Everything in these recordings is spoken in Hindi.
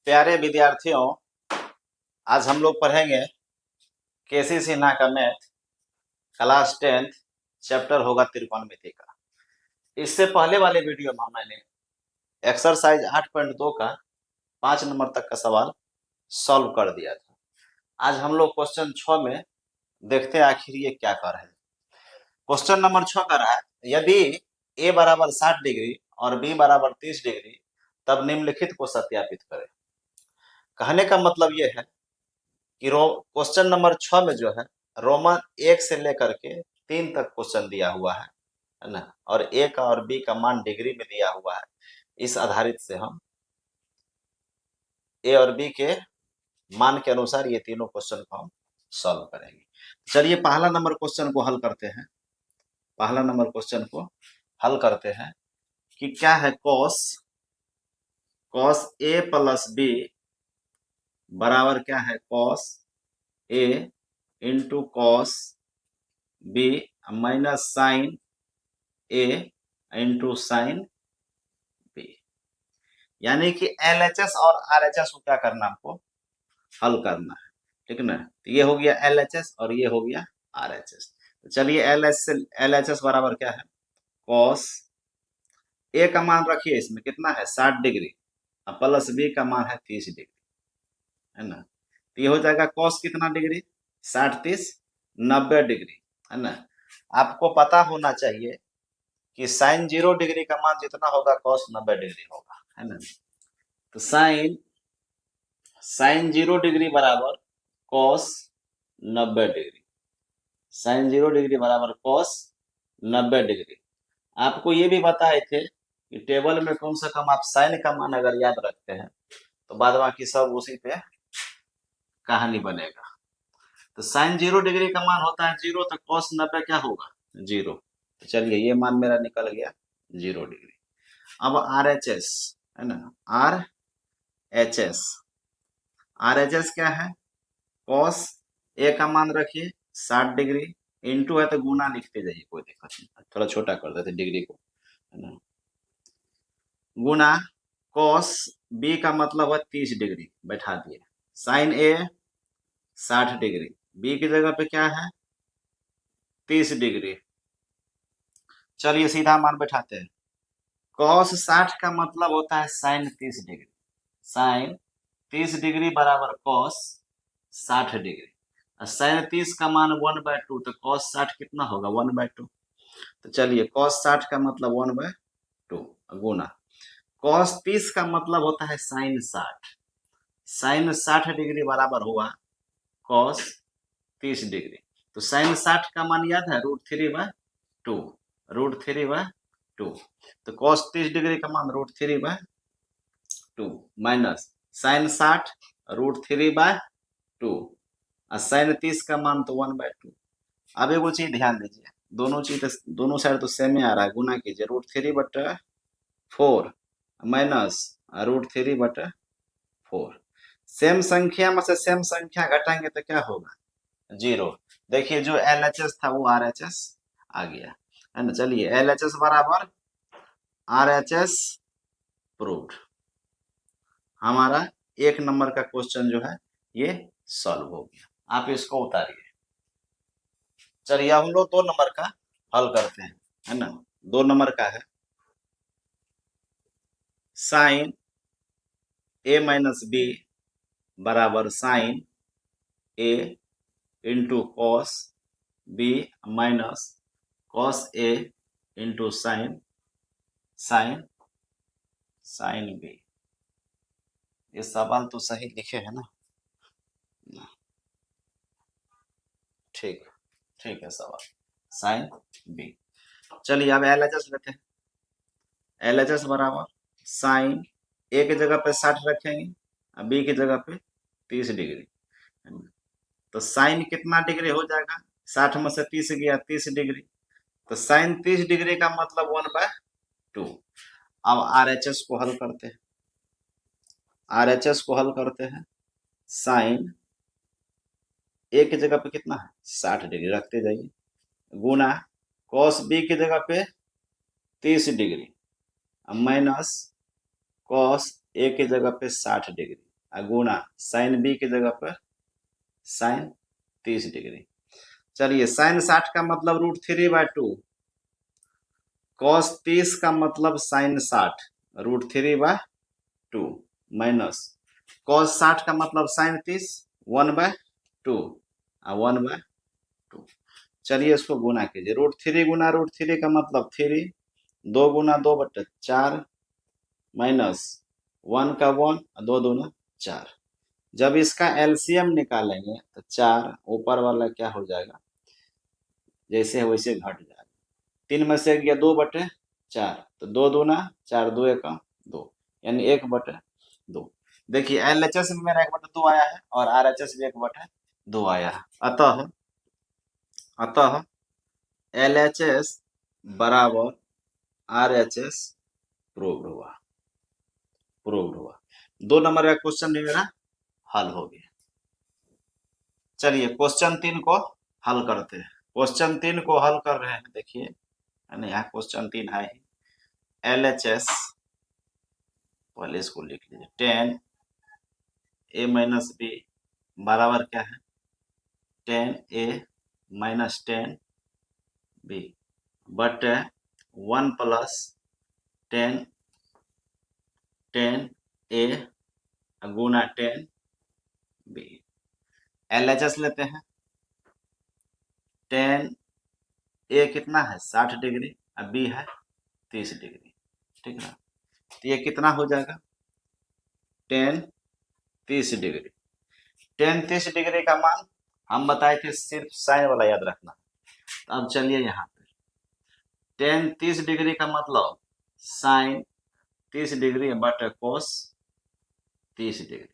प्यारे विद्यार्थियों, आज हम लोग पढ़ेंगे केसी सिन्हा का मैथ क्लास 10th चैप्टर होगा त्रिकोणमिति का। इससे पहले वाले वीडियो में मैंने एक्सरसाइज 8.2 का 5 नंबर तक का सवाल सॉल्व कर दिया था। आज हम लोग क्वेश्चन 6 में देखते हैं आखिर ये क्या कर रहे हैं। क्वेश्चन नंबर 6 कर रहा है, यदि a बराबर 60 डिग्री और b बराबर 30 डिग्री तब निम्नलिखित को सत्यापित करें। कहने का मतलब ये है कि क्वेश्चन नंबर 6 में जो है रोमन 1 से लेकर के 3 तक क्वेश्चन दिया हुआ है ना, और ए का और बी का मान डिग्री में दिया हुआ है। इस आधारित से हम ए और बी के मान के अनुसार ये तीनों क्वेश्चन को हम सॉल्व करेंगे। चलिए पहला नंबर क्वेश्चन को हल करते हैं। पहला नंबर क्वेश्चन को हल करते हैं कि क्या है कॉस ए प्लस बी बराबर क्या है cos A into cos B minus sine A into sine B. यानी कि LHS और RHS को क्या करना, हमको हल करना है, ठीक ना। तो ये हो गया LHS और ये हो गया RHS। तो चलिए LHS बराबर क्या है, कॉस ए का मान रखिए, इसमें कितना है 60 डिग्री, प्लस बी का मान है 30 डिग्री, है ना। तो ये हो जाएगा कॉस कितना डिग्री, 60 30 90 डिग्री, है ना। आपको पता होना चाहिए कि साइन 0 डिग्री का मान जितना होगा कॉस 90 डिग्री होगा, है ना। तो साइन 0 डिग्री बराबर कॉस 90 डिग्री, साइन 0 डिग्री बराबर कॉस 90 डिग्री। आपको ये भी बताए थे कि टेबल में कम से कम आप साइन का मान अगर याद रखते हैं तो बाद बाकी सब उसी पे कहानी बनेगा। तो साइन 0 डिग्री का मान होता है 0, तो कॉस 90 क्या होगा 0। तो चलिए ये मान मेरा निकल गया 0 डिग्री। अब RHS है ना, RHS क्या है, कॉस ए का मान रखिए 60 डिग्री, इंटू है तो गुना लिखते जाइए, कोई दिक्कत नहीं, थोड़ा छोटा कर देते डिग्री को, है ना। गुना कॉस बी का मतलब है 30 डिग्री, बैठा दिए, साइन ए 60 डिग्री, बी की जगह पे क्या है 30 डिग्री। चलिए सीधा मान बैठाते हैं, कॉस 60 का मतलब होता है साइन 30 डिग्री, साइन 30 डिग्री बराबर कॉस 60 डिग्री। साइन 30 का मान 1/2, तो कॉस 60 कितना होगा 1/2। तो चलिए कॉस 60 का मतलब 1/2 गुना कॉस 30 का मतलब होता है साइन 60, साइन 60 डिग्री बराबर हुआ कॉस 30 डिग्री। तो साइन 60 का मान याद है √3/2, √3/2। तो कॉस 30 डिग्री का मान √3/2 माइनस साइन 60 √3/2 और साइन 30 का मान तो 1/2। अब एगो चीज ध्यान दीजिए, दोनों साइड तो सेम ही आ रहा है, गुना कीजिए √3/4 माइनस √3/4। सेम संख्या में से सेम संख्या घटाएंगे तो क्या होगा 0। देखिए जो LHS था वो RHS आ गया, है ना। चलिए LHS बराबर RHS प्रूव्ड। हमारा 1 नंबर का क्वेश्चन जो है ये सॉल्व हो गया। आप इसको उतारिए। चलिए हम लोग 2 नंबर का हल करते हैं, है ना। 2 नंबर का है साइन A माइनस बी बराबर sine A into cos B minus cos A into sine B. ये सवाल तो सही लिखे है ना, ठीक है सवाल साइन बी। चलिए अब LHS लेते हैं, LHS बराबर साइन ए की जगह पे 60 रखेंगे और बी की जगह पे 30 डिग्री। तो साइन कितना डिग्री हो जाएगा, 60 में से 30 गया 30 डिग्री, तो साइन 30 डिग्री का मतलब 1/2। अब RHS को हल करते हैं, साइन ए की जगह पे कितना है 60 डिग्री रखते जाइए, गुना कॉस बी की जगह पे 30 डिग्री माइनस कॉस ए की जगह पे 60 डिग्री। गुना साइन बी की जगह पर साइन 30 डिग्री। चलिए साइन 60 का मतलब √3/2, कॉस 30 का मतलब साइन 60 √3/2 माइनस कॉस 60 का मतलब साइन 30 1/2 1/2। चलिए इसको गुना कीजिए, √3 गुना √3 का मतलब 3, 2 गुना 2/4 माइनस 1 का 1 2 दूना 4। जब इसका एलसीएम निकालेंगे तो 4 ऊपर वाला क्या हो जाएगा, जैसे है वैसे घट जाएगा। 3 में से गया 2/4, तो 2 दूना 4 2 1 2 यानी 1/2। देखिए एलएचएस में मेरा 1/2 आया है और आरएचएस भी 1/2 आया है। अतः एलएचएस बराबर आरएचएस प्रूव्ड हुआ। 2 नंबर का क्वेश्चन भी मेरा हल हो गया। चलिए क्वेश्चन 3 को हल करते हैं। क्वेश्चन 3 को हल कर रहे हैं, देखिए यहाँ क्वेश्चन 3 है ही। एलएचएस पहले इसको लिख लीजिए, 10 a माइनस बी बराबर क्या है 10 a minus 10 b but 1 plus 10 a Guna 10 b। LHS लेते हैं, 10 a कितना है 60 डिग्री और b है 30 डिग्री, ठीक है। तो ये कितना हो जाएगा 10 30 डिग्री। 10 30 डिग्री का मान हम बताए थे सिर्फ साइन वाला याद रखना। तो अब चलिए यहाँ पे 10 30 डिग्री का मतलब sine 30 degree but cos 30 degree.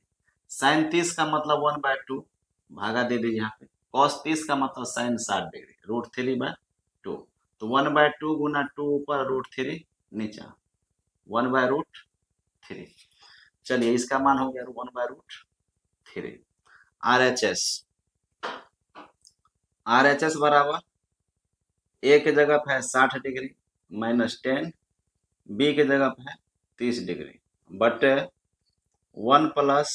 Sine 30 का मतलब 1/2 भागा दे दीजिए यहाँ पे। कॉस 30 का मतलब साइन 60 डिग्री √3/2, तो 1/2 गुना 2 ऊपर √3 नीचा 1/√3। चलिए इसका मान हो गया 1/√3। आरएचएस बराबर ए के जगह पे है 60 डिग्री माइनस 10, बी के जगह पे है 30 डिग्री बट 1 प्लस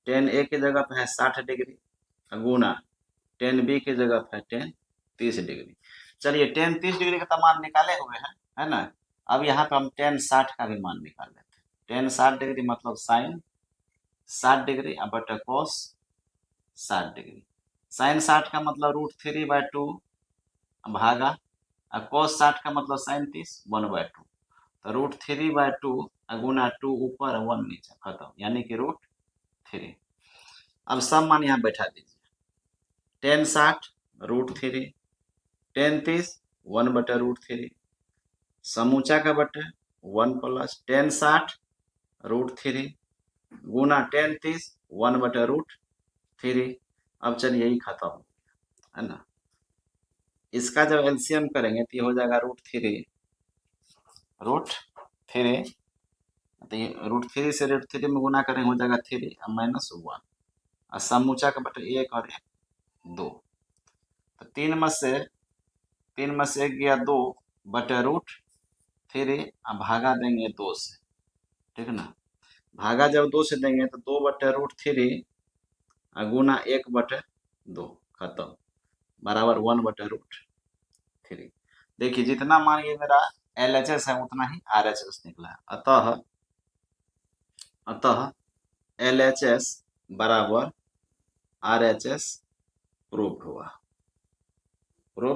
10 ए की जगह पे है 60 डिग्री गुना 10 बी की जगह पे है 10 30 डिग्री। चलिए 10 30 डिग्री का तो मान निकाले हुए हैं, है ना। अब यहाँ पे हम 10 60 का भी मान निकाल लेते हैं। 10 60 डिग्री मतलब sine 60 degree but cos 60 degree. Sine 60 का मतलब √3/2 भागा कॉस 60 का मतलब साइन 30 1/2, तो √3/2 गुना 2 ऊपर 1 नीचे खत्म यानी कि √3। अब सब मान यहाँ बैठा दीजिए, 10 60 √3, 10 30 1/√3, समूचा का बटे 1 प्लस 10 60 √3 गुना 10 30 1/√3। अब चलिए यही खत्म है ना। इसका जब एलसीएम करेंगे तो ये हो जाएगा √3 तो ये √3 से √3 में गुना करेंगे हो जाएगा 3 -1 और समूचा का बटे 1 और 1 2, तो 3 में से 1 गया 2 बटे √3 भागा देंगे 2 से, ठीक है ना। भागा जब 2 से देंगे तो 2 बटे √3 गुना 1/2 खत्म बराबर 1/√3। देखिए जितना मान ये मेरा एलएचएस है उतना ही आरएचएस निकला है। अतः एलएचएस बराबर आरएचएस प्रूव्ड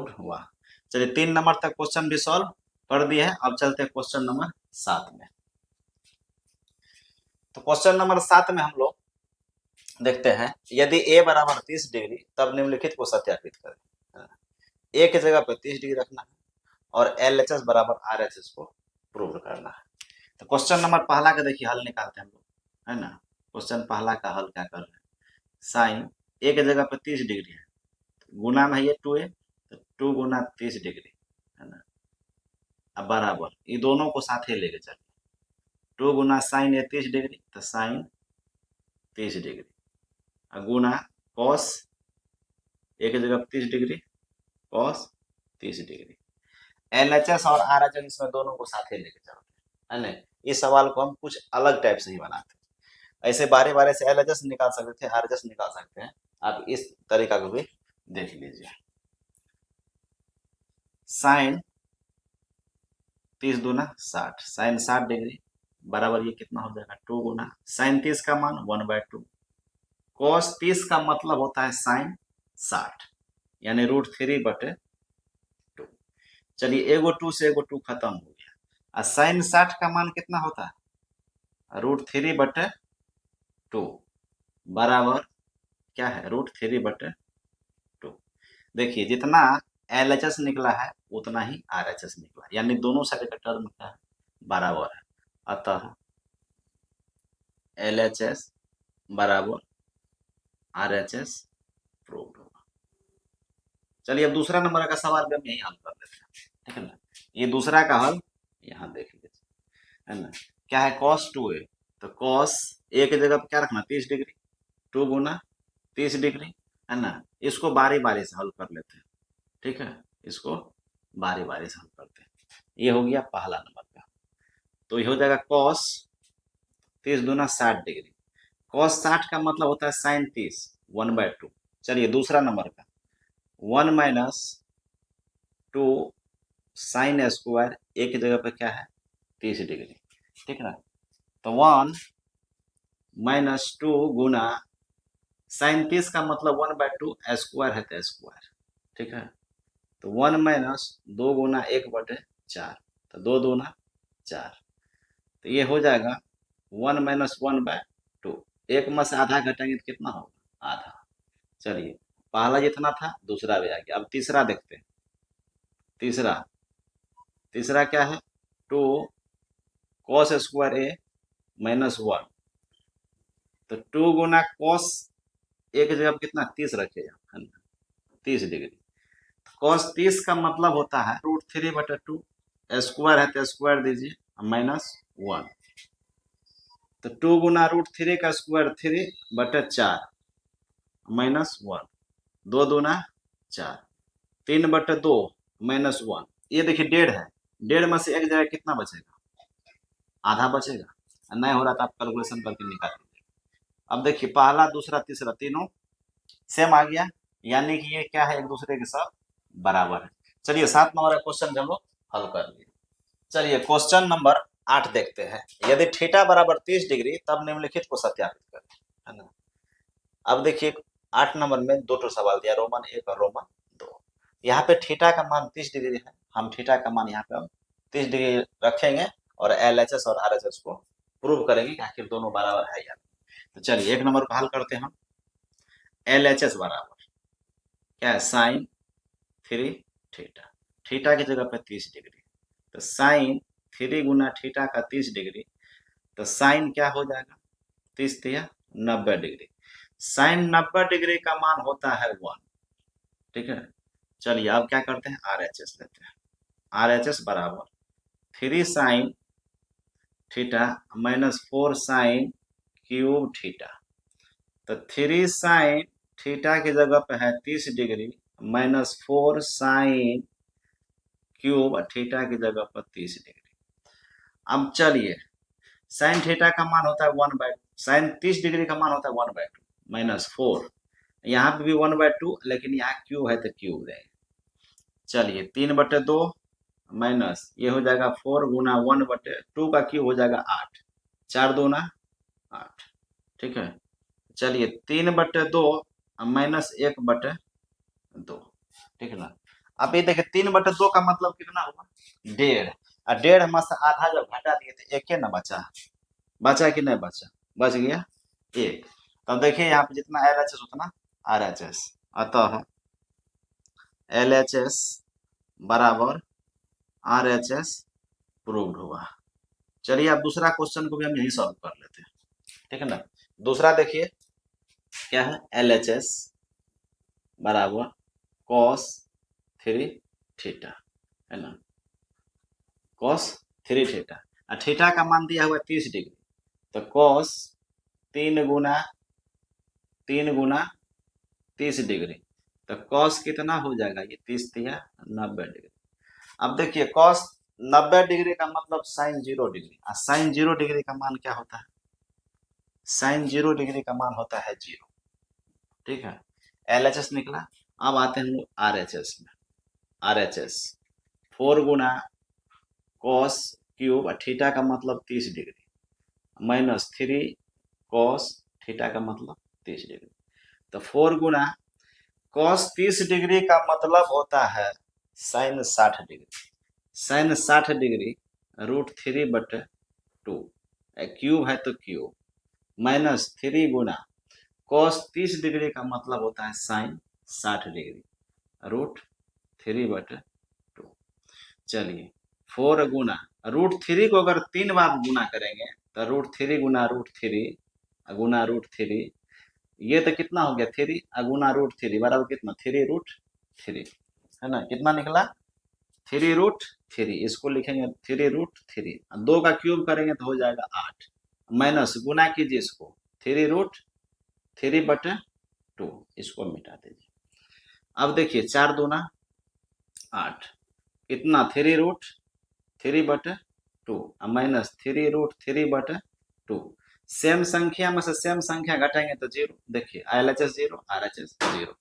हुआ। चलिए 3 नंबर तक क्वेश्चन भी सॉल्व कर दिए हैं। अब चलते हैं क्वेश्चन नंबर 7 में। तो क्वेश्चन नंबर 7 में हम लोग देखते हैं, यदि ए बराबर 30 डिग्री तब निम्नलिखित को सत्यापित करें। ए की जगह पर 30 डिग्री रखना है और एलएचएस बराबर आरएचएस को प्रूव करना है। तो क्वेश्चन नंबर पहला का देखिए हल निकालते हैं हम लोग, है ना। क्वेश्चन पहला का हल क्या कर रहे हैं, साइन ए की जगह पर 30 डिग्री है, गुना में ये 2a तो 2 गुना 30 डिग्री, है ना। अब बराबर ये दोनों को साथ ही लेके चलिए, 2 गुना साइन ए 30 डिग्री तो sign 30 degree Guna cos A की जगह 30 डिग्री कॉस 30 डिग्री। एलएचएस और आरएचएस इसमें दोनों को साथ ही लेके चलते हैं, है ना। इस सवाल को हम कुछ अलग टाइप से ही बनाते हैं। ऐसे बारे बारे से LHS निकाल सकते थे, RHS निकाल सकते हैं। आप इस तरीका को भी देख लीजिए। साइन 30 दूना 60, साइन 60 डिग्री बराबर ये कितना हो जाएगा 2 गुना साइन 30 का मान 1/2, कॉस 30 का मतलब होता है साइन 60 यानी √3/2। चलिए एगो 2 से एगो 2 खत्म हो गया। और साइन 60 का मान कितना होता है √3/2 बराबर क्या है √3/2। देखिए जितना LHS निकला है उतना ही RHS निकला, यानी दोनों साइड का टर्म क्या है बराबर है। अतः LHS बराबर RHS प्रूव्ड होगा। चलिए अब दूसरा नंबर का सवाल भी हम यही हल कर देते हैं, ठीक है ना। ये दूसरा का हल यहाँ देख लीजिए, है ना। क्या है cos 2a, तो cos a की जगह पे क्या रखना 30 डिग्री, 2 गुना 30 डिग्री, है ना। इसको बारी बारी से हल कर लेते हैं, ठीक है। इसको बारी बारी से हल करते हैं। ये हो गया पहला नंबर का, तो ये हो जाएगा cos 30 दूना 60 डिग्री। cos 60 का मतलब होता है साइन 30 1/2। चलिए दूसरा नंबर का 1 माइनस 2 साइन स्क्वायर एक की जगह पे क्या है 30 डिग्री, ठीक है ना। तो 1 माइनस 2 गुना साइन 30 का मतलब 1/2 स्क्वायर है तो स्क्वायर, ठीक है। तो 1 माइनस 2 गुना 1/4, तो 2 दूना 4, तो ये हो जाएगा 1 माइनस 1/2। एक में से आधा घटाएंगे तो कितना होगा आधा। चलिए पहला जितना था दूसरा भी आ गया। अब तीसरा देखते हैं। तीसरा तीसरा क्या है 2 cos स्क्वायर a माइनस 1, तो 2 गुना cos एक जगह पे कितना 30 रखेगा, है ना, 30 डिग्री। cos 30 का मतलब होता है √3/2, स्क्वायर है तो स्क्वायर दीजिए माइनस 1, तो 2 गुना √3 का स्क्वायर 3/4 माइनस 1, 2 दूना 4, 3/2 माइनस 1। ये देखिए 1.5 है, 1.5 में से एक जगह कितना बचेगा आधा बचेगा, नहीं हो रहा तो आप कैलकुलेशन करके निकाल लीजिए। अब देखिए पहला दूसरा तीसरा तीनों सेम आ गया, यानी कि ये क्या है एक दूसरे के साथ बराबर है। चलिए 7 नंबर का क्वेश्चन भी हम लोग हल कर लिए। चलिए क्वेश्चन नंबर 8 देखते हैं। यदि थीटा बराबर 30 डिग्री तब निम्नलिखित को सत्यापित करें, है ना। अब देखिए 8 नंबर में 2 तो सवाल दिया, रोमन 1 और रोमन 2। यहाँ पे थीटा का मान 30 डिग्री है, हम थीटा का मान यहाँ पे हम 30 डिग्री रखेंगे और LHS और RHS को प्रूव करेंगे कि आखिर दोनों बराबर है या नहीं। तो चलिए 1 नंबर को हल करते हैं हम। LHS बराबर क्या है साइन 3 थीटा, थीटा की जगह पे 30 डिग्री, तो साइन 3 गुना थीटा का 30 डिग्री, तो साइन क्या हो जाएगा 30 तिया 90 डिग्री। साइन 90 डिग्री का मान होता है 1, ठीक है। चलिए अब क्या करते हैं RHS लेते हैं। RHS बराबर 3 sine theta minus 4 sine cube theta, तो 3 साइन थीटा की जगह पे है 30 degree minus 4 sine cube theta की जगह पर 30 डिग्री। अब चलिए साइन थीटा का मान होता है 1/2, साइन 30 डिग्री का मान होता है 1/2 माइनस 4, यहाँ पे भी 1/2 लेकिन यहाँ क्यूब है तो क्यूब देंगे। चलिए 3/2 माइनस ये हो जाएगा 4 गुना 1/2 का क्यूब हो जाएगा 8, 4 दूना 8, ठीक है। चलिए 3/2 माइनस 1/2, ठीक है ना। अब ये देखिए 3/2 का मतलब कितना हुआ 1.5, और 1.5 में से आधा जब घटा दिए तो एक ना बचा, बचा कि नहीं बचा, बच गया 1। तब देखिए यहाँ पे जितना LHS उतना RHS, अतः LHS बराबर RHS प्रूव्ड हुआ। चलिए अब दूसरा क्वेश्चन को भी हम यही सॉल्व कर लेते हैं, ठीक है ना। दूसरा देखिए क्या है LHS बराबर cos 3 थीटा, है ना, cos 3 थीटा, और थीटा का मान दिया हुआ 30 डिग्री, तो cos 3 गुना 30 डिग्री, तो cos कितना हो जाएगा ये 30 तिया 90 डिग्री। अब देखिए cos 90 डिग्री का मतलब साइन 0 डिग्री, और साइन 0 डिग्री का मान क्या होता है साइन 0 डिग्री का मान होता है 0। ठीक है, LHS निकला। अब आते हैं हम लोग RHS में। RHS 4 गुना कॉस क्यूब, थीटा का मतलब 30 डिग्री, माइनस 3 कॉस थीटा का मतलब 30 डिग्री। तो 4 गुना कॉस 30 डिग्री का मतलब होता है sine 60 degree. Sine 60 degree √3/2, cube है तो क्यूब, माइनस 3 गुना कॉस 30 डिग्री का मतलब होता है साइन 60 डिग्री, √3/2। चलिए 4 गुना √3 को अगर 3 बार गुना करेंगे तो √3 गुना √3 गुना √3, ये तो कितना हो गया 3 गुना √3 बराबर कितना 3√3, है ना। कितना निकला 3√3। इसको लिखेंगे 3√3, 2 का क्यूब करेंगे तो हो जाएगा 8, माइनस गुना कीजिए इसको 3√3/2, इसको मिटा दीजिए। अब देखिए 4 दूना 8, कितना 3√3/2 माइनस 3√3/2। सेम संख्या में से सेम संख्या घटाएंगे तो 0। देखिए LHS 0, RHS 0,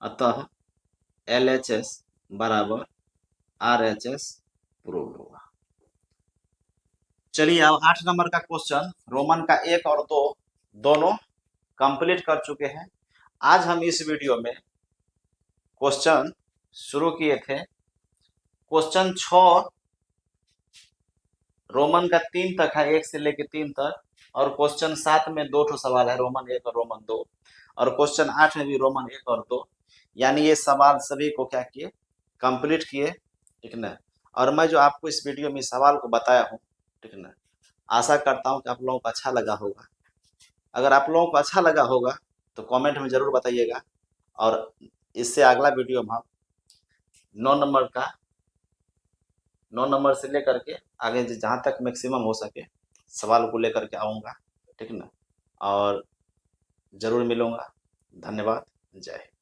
अतः LHS बराबर RHS प्रूव्ड होगा। चलिए अब 8 नंबर का क्वेश्चन, रोमन का 1 और 2 दोनों कंप्लीट कर चुके हैं। आज हम इस वीडियो में क्वेश्चन शुरू किए थे। क्वेश्चन 6 रोमन का 3 तक है, 1 से लेकर 3 तक, और क्वेश्चन 7 में 2 ठो सवाल है, रोमन 1 और रोमन 2, और क्वेश्चन 8 में भी रोमन 1 और 2। यानी ये सवाल सभी को क्या किए, कंप्लीट किए, ठीक ना। और मैं जो आपको इस वीडियो में सवाल को बताया हूँ, ठीक ना, आशा करता हूँ कि आप लोगों को अच्छा लगा होगा। अगर आप लोगों को अच्छा लगा होगा तो कमेंट में ज़रूर बताइएगा, और इससे अगला वीडियो में हम 9 नंबर से लेकर के आगे जहाँ तक मैक्सिमम हो सके सवाल को लेकर के आऊँगा, ठीक ना। और ज़रूर मिलूँगा। धन्यवाद। जय हिंद।